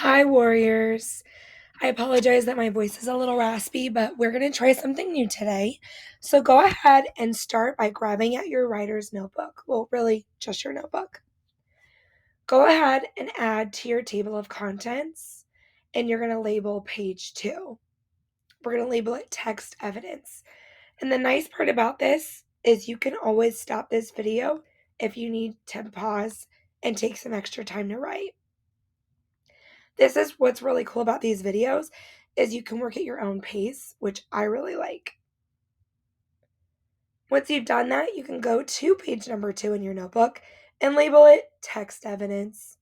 Hi, warriors. I apologize that my voice is a little raspy, but we're going to try something new today. So go ahead and start by grabbing at your writer's notebook. Well, really, just your notebook. Go ahead and add to your table of contents, and you're going to label page 2. We're going to label it text evidence. And the nice part about this is you can always stop this video if you need to pause and take some extra time to write. This is what's really cool about these videos is you can work at your own pace, which I really like. Once you've done that, you can go to page number 2 in your notebook and label it text evidence.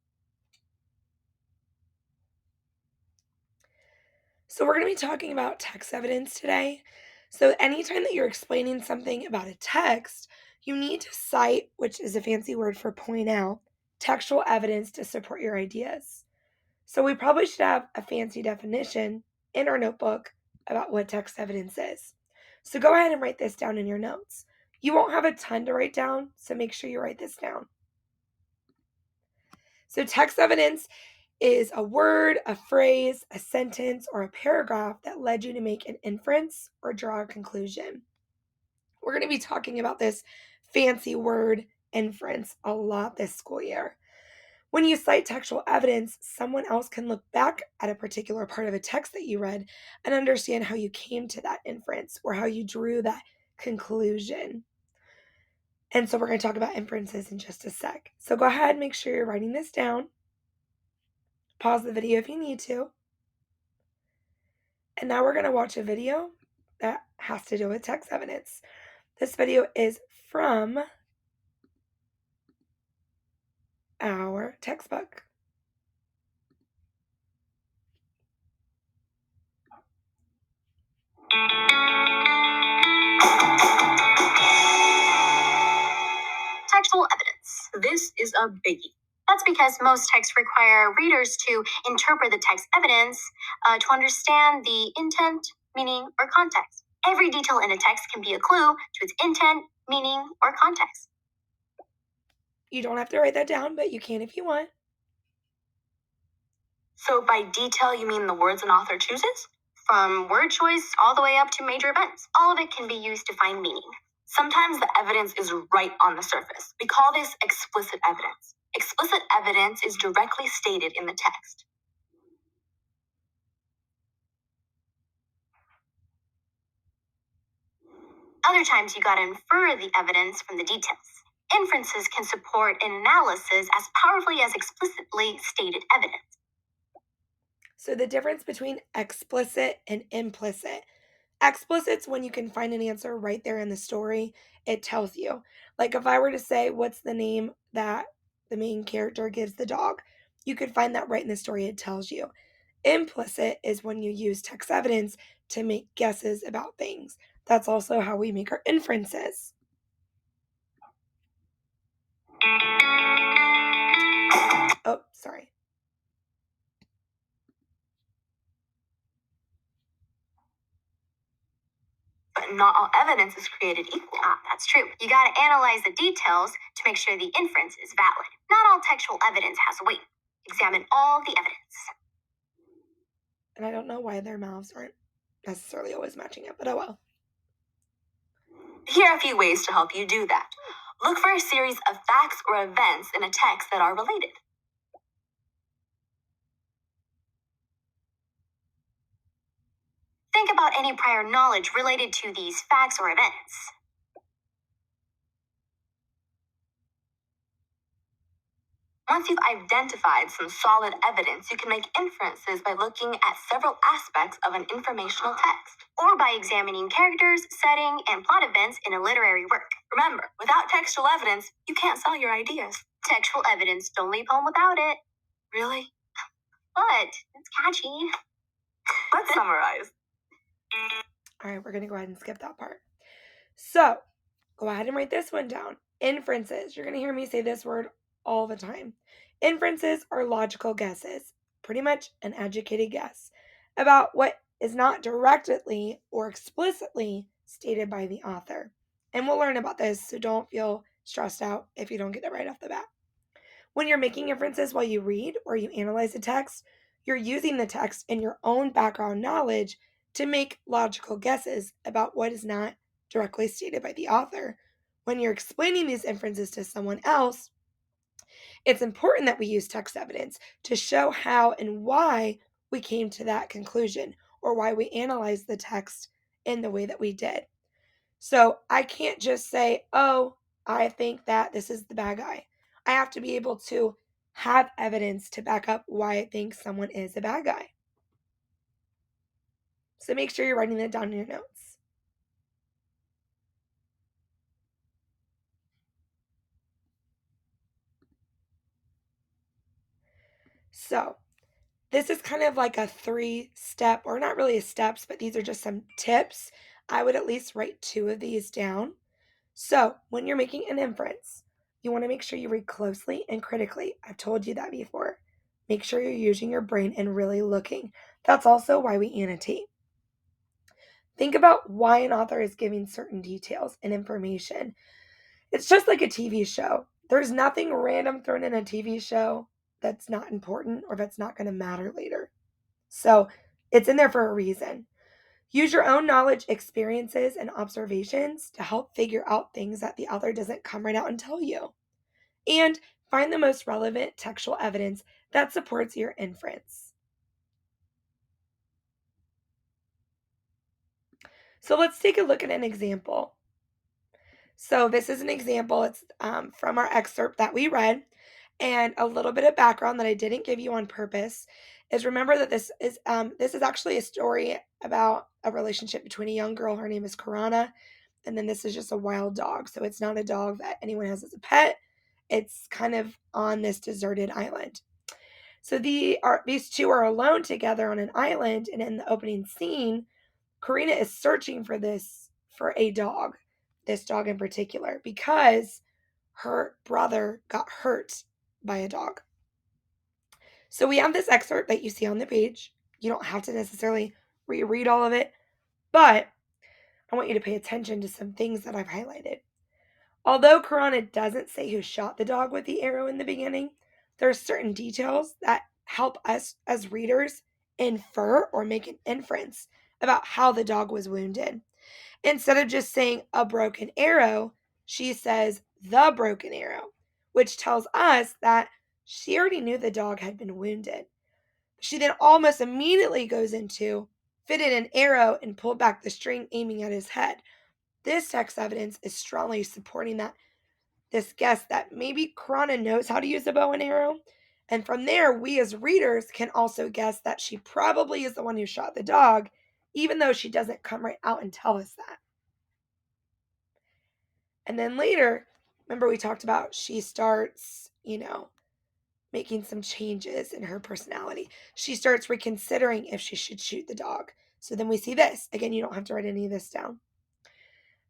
So we're going to be talking about text evidence today. So anytime that you're explaining something about a text, you need to cite, which is a fancy word for point out, textual evidence to support your ideas. So we probably should have a fancy definition in our notebook about what text evidence is. So go ahead and write this down in your notes. You won't have a ton to write down, so make sure you write this down. So text evidence is a word, a phrase, a sentence, or a paragraph that led you to make an inference or draw a conclusion. We're going to be talking about this fancy word inference a lot this school year. When you cite textual evidence, someone else can look back at a particular part of a text that you read and understand how you came to that inference or how you drew that conclusion. And so we're going to talk about inferences in just a sec. So go ahead and make sure you're writing this down. Pause the video if you need to. And now we're going to watch a video that has to do with text evidence. This video is from our textbook. Textual evidence. This is a biggie. That's because most texts require readers to interpret the text evidence to understand the intent, meaning, or context. Every detail in a text can be a clue to its intent, meaning, or context. You don't have to write that down, but you can if you want. So by detail, you mean the words an author chooses? From word choice all the way up to major events. All of it can be used to find meaning. Sometimes the evidence is right on the surface. We call this explicit evidence. Explicit evidence is directly stated in the text. Other times you gotta infer the evidence from the details. Inferences can support an analysis as powerfully as explicitly stated evidence. So the difference between explicit and implicit. Explicit's when you can find an answer right there in the story. It tells you. Like if I were to say, what's the name that the main character gives the dog? You could find that right in the story. It tells you. Implicit is when you use text evidence to make guesses about things. That's also how we make our inferences. Oh, sorry. But not all evidence is created equal. That's true. You gotta analyze the details to make sure the inference is valid. Not all textual evidence has weight. Examine all the evidence. And I don't know why their mouths aren't necessarily always matching up, but oh well. Here are a few ways to help you do that. Look for a series of facts or events in a text that are related. Think about any prior knowledge related to these facts or events. Once you've identified some solid evidence, you can make inferences by looking at several aspects of an informational text, or by examining characters, setting, and plot events in a literary work. Remember, without textual evidence, you can't sell your ideas. Textual evidence, don't leave home without it. Really? But it's catchy. Let's summarize. All right, we're going to go ahead and skip that part. So, go ahead and write this one down. Inferences. You're going to hear me say this word all the time. Inferences are logical guesses, pretty much an educated guess, about what is not directly or explicitly stated by the author. And we'll learn about this, so don't feel stressed out if you don't get it right off the bat. When you're making inferences while you read or you analyze a text, you're using the text and your own background knowledge to make logical guesses about what is not directly stated by the author. When you're explaining these inferences to someone else, it's important that we use text evidence to show how and why we came to that conclusion or why we analyzed the text in the way that we did. So I can't just say, oh, I think that this is the bad guy. I have to be able to have evidence to back up why I think someone is a bad guy. So make sure you're writing that down in your notes. So this is kind of like a 3-step, or not really a steps, but these are just some tips. I would at least write 2 of these down. So when you're making an inference, you want to make sure you read closely and critically. I've told you that before. Make sure you're using your brain and really looking. That's also why we annotate. Think about why an author is giving certain details and information. It's just like a TV show. There's nothing random thrown in a TV show that's not important or that's not going to matter later. So it's in there for a reason. Use your own knowledge, experiences, and observations to help figure out things that the author doesn't come right out and tell you. And find the most relevant textual evidence that supports your inference. So let's take a look at an example. So this is an example. It's from our excerpt that we read. And a little bit of background that I didn't give you on purpose is, remember that this is actually a story about a relationship between a young girl. Her name is Karana, and then this is just a wild dog. So it's not a dog that anyone has as a pet. It's kind of on this deserted island. So these two are alone together on an island, and in the opening scene, Karina is searching for a dog, this dog in particular, because her brother got hurt by a dog. So we have this excerpt that you see on the page. You don't have to necessarily reread all of it, but I want you to pay attention to some things that I've highlighted. Although Karana doesn't say who shot the dog with the arrow in the beginning, there are certain details that help us as readers infer or make an inference about how the dog was wounded. Instead of just saying a broken arrow, she says the broken arrow, which tells us that she already knew the dog had been wounded. She then almost immediately goes into fitted an arrow and pulled back the string aiming at his head. This text evidence is strongly supporting that this guess that maybe Karana knows how to use a bow and arrow. And from there, we as readers can also guess that she probably is the one who shot the dog, even though she doesn't come right out and tell us that. And then later, remember we talked about she starts, making some changes in her personality. She starts reconsidering if she should shoot the dog. So then we see this. Again, you don't have to write any of this down.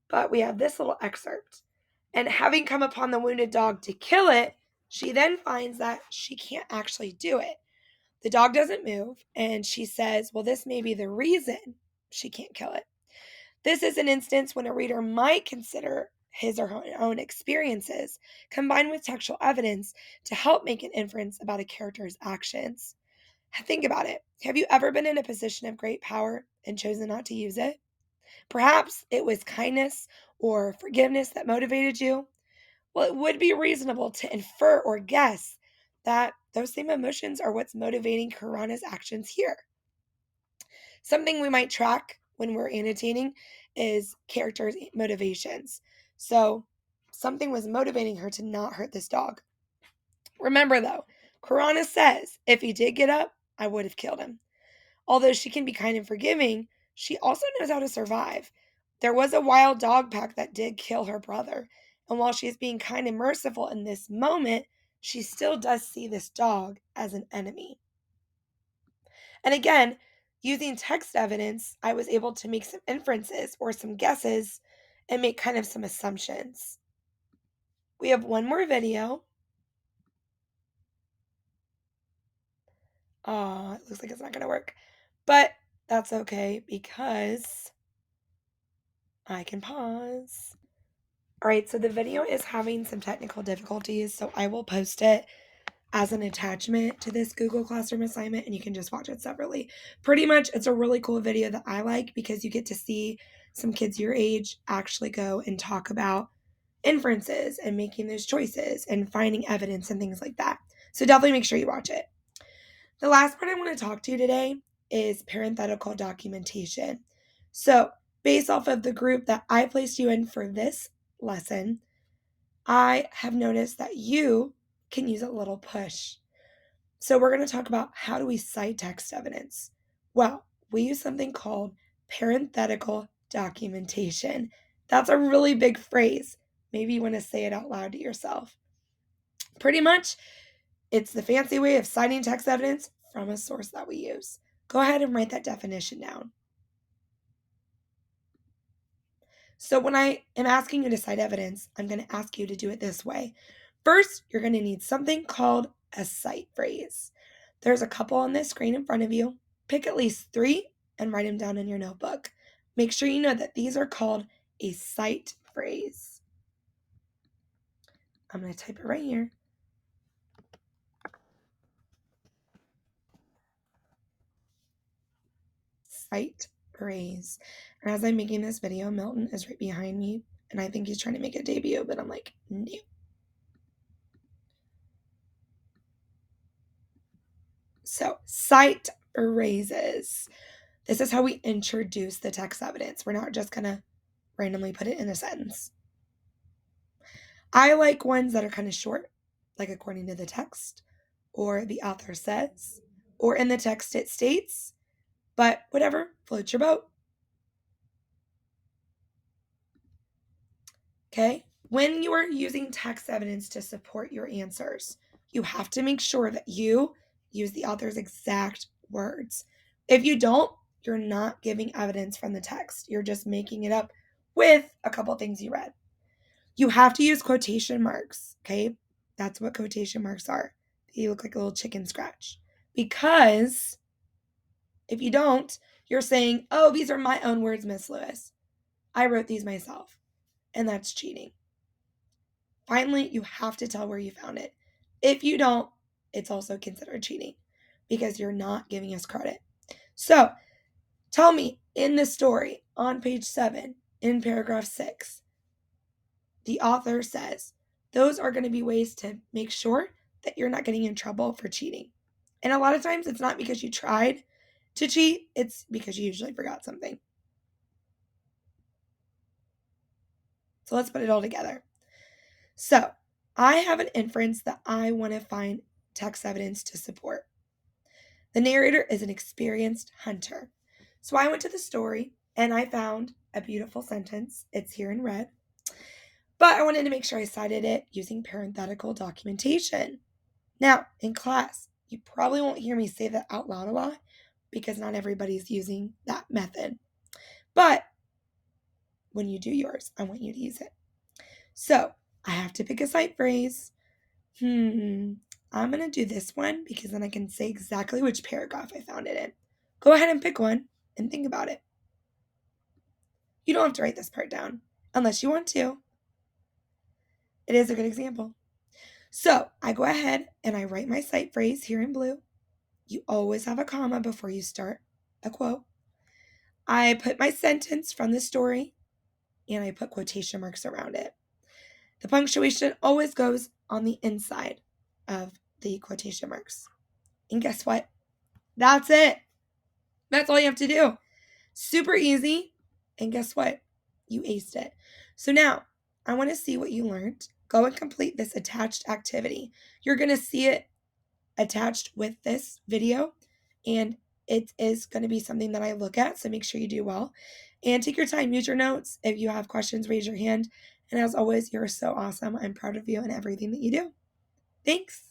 But we have this little excerpt. And having come upon the wounded dog to kill it, she then finds that she can't actually do it. The dog doesn't move, and she says, well, this may be the reason she can't kill it. This is an instance when a reader might consider his or her own experiences combined with textual evidence to help make an inference about a character's actions. Think about it. Have you ever been in a position of great power and chosen not to use it? Perhaps it was kindness or forgiveness that motivated you. Well, it would be reasonable to infer or guess that those same emotions are what's motivating Karana's actions here. Something we might track when we're annotating is characters' motivations. So, something was motivating her to not hurt this dog. Remember, though, Karana says, if he did get up, I would have killed him. Although she can be kind and forgiving, she also knows how to survive. There was a wild dog pack that did kill her brother. And while she is being kind and merciful in this moment, she still does see this dog as an enemy. And again, using text evidence, I was able to make some inferences or some guesses and make kind of some assumptions. We have one more video. It looks like it's not going to work. But that's okay because I can pause. All right, so the video is having some technical difficulties, so I will post it as an attachment to this Google Classroom assignment, and you can just watch it separately. Pretty much, it's a really cool video that I like because you get to see some kids your age actually go and talk about inferences and making those choices and finding evidence and things like that. So definitely make sure you watch it. The last part I want to talk to you today is parenthetical documentation. So, based off of the group that I placed you in for this lesson, I have noticed that you can use a little push. So we're going to talk about how do we cite text evidence. Well, we use something called parenthetical documentation. That's a really big phrase. Maybe you want to say it out loud to yourself. Pretty much, it's the fancy way of citing text evidence from a source that we use. Go ahead and write that definition down. So when I am asking you to cite evidence, I'm going to ask you to do it this way. First, you're going to need something called a cite phrase. There's a couple on this screen in front of you. Pick at least 3 and write them down in your notebook. Make sure you know that these are called a cite phrase. I'm going to type it right here. Cite phrase. And as I'm making this video, Milton is right behind me, and I think he's trying to make a debut, but I'm like, no. So, cite phrases. This is how we introduce the text evidence. We're not just going to randomly put it in a sentence. I like ones that are kind of short, like according to the text, or the author says, or in the text it states, but whatever, float your boat. Okay? When you are using text evidence to support your answers, you have to make sure that you use the author's exact words. If you don't, you're not giving evidence from the text. You're just making it up with a couple things you read. You have to use quotation marks, okay? That's what quotation marks are. They look like a little chicken scratch. Because if you don't, you're saying, oh, these are my own words, Miss Lewis. I wrote these myself. And that's cheating. Finally, you have to tell where you found it. If you don't, it's also considered cheating because you're not giving us credit. So, tell me in the story on page 7, in paragraph 6, the author says those are going to be ways to make sure that you're not getting in trouble for cheating. And a lot of times it's not because you tried to cheat, it's because you usually forgot something. So, let's put it all together. So, I have an inference that I want to find text evidence to support. The narrator is an experienced hunter. So I went to the story and I found a beautiful sentence. It's here in red. But I wanted to make sure I cited it using parenthetical documentation. Now, in class, you probably won't hear me say that out loud a lot because not everybody's using that method. But when you do yours, I want you to use it. So I have to pick a cite phrase. I'm going to do this one because then I can say exactly which paragraph I found it in. Go ahead and pick one and think about it. You don't have to write this part down unless you want to. It is a good example. So I go ahead and I write my cite phrase here in blue. You always have a comma before you start a quote. I put my sentence from the story and I put quotation marks around it. The punctuation always goes on the inside of the quotation marks. And guess what? That's it. That's all you have to do. Super easy. And guess what? You aced it. So now I want to see what you learned. Go and complete this attached activity. You're going to see it attached with this video, and it is going to be something that I look at. So make sure you do well and take your time. Use your notes. If you have questions, raise your hand. And as always, you're so awesome. I'm proud of you and everything that you do. Thanks.